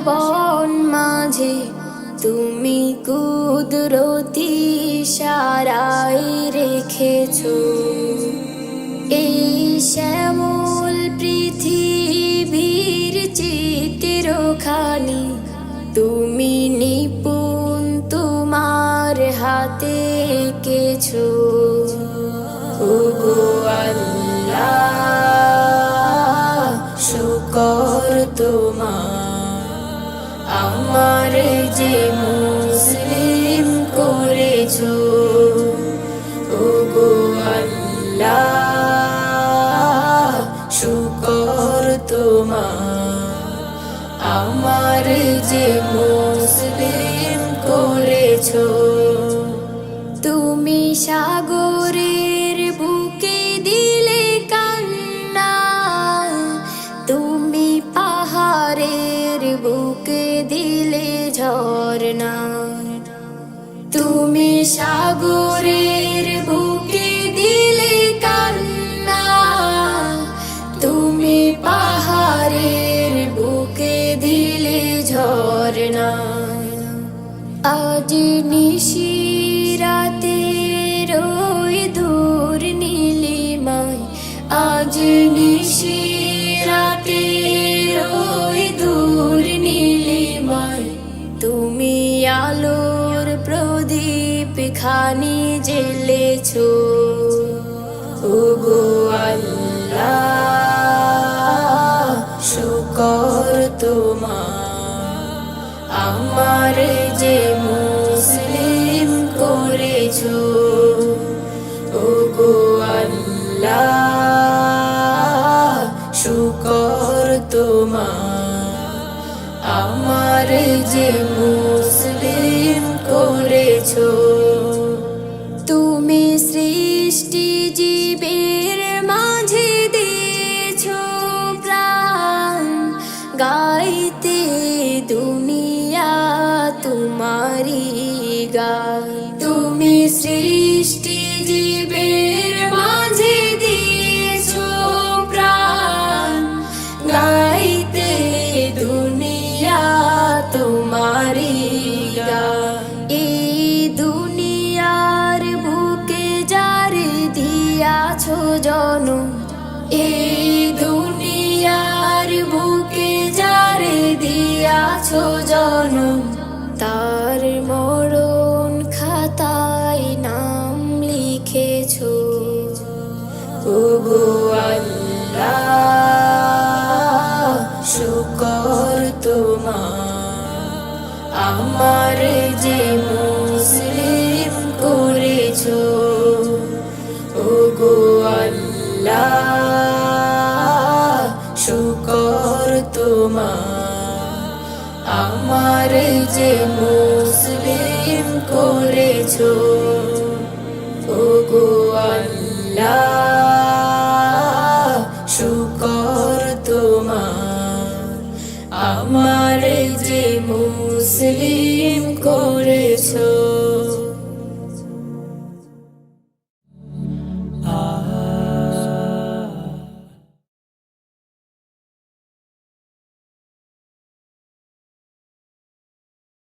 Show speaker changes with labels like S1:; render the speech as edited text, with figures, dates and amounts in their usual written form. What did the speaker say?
S1: বন মাঝে তুমি কুদরতি ইশারায় রেখেছো এই শ্যামল পৃথিবীর চিত্রখানি তুমি নিপুণ তোমার হাতে এঁকেছো ওগো আল্লাহ শুকর তোমার আমার যে মুসলিম করেছো ওগো আল্লাহ শুকর তোমার আমার যে মুসলিম করেছো তুমি সাগরের বুকে দিলে কান্না তুমি পাহাড়ের বুকে দিলে ঝরনা তুমি সাগরের বুকে দিলে কান্না তুমি পাহাড়ের বুকে দিলে ঝরনা আজ নিশিরাতে রই দূর নীলিমায় আজ নিশিরাতে রই দূর নীলিমায় তুমি আলোর প্রদীপ খানি জ্বেলেছো ওগো আল্লাহ শুকর তোমার আমার যে মুসলিম করেছো ওগো আল্লাহ শুকর তোমার আমার যে মুসলিম করেছো তুমি সৃষ্টি জীবের মাঝে দিয়েছো প্রাণ গাইতে দুনিয়া তোমারি গান তুমি সৃষ্টি জীবের মাঝে দিয়েছো প্রাণ গাইতে দুনিয়া তোমারি গান এই দুনিয়ার বুকে যারে দিয়াছো জনম এই দুনিয়ার বুকে যারে দিয়াছো জনম তার মরণ খাতায় নাম লিখেছো ওগো আল্লাহ শুকর তোমার আমার যে মুসলিম করেছো ওগো আল্লাহ শুকর তোমার আমার যে মুসলিম করেছো ওগো আল্লাহ শুকর তোমার আমার যে মুসলিম করেছো।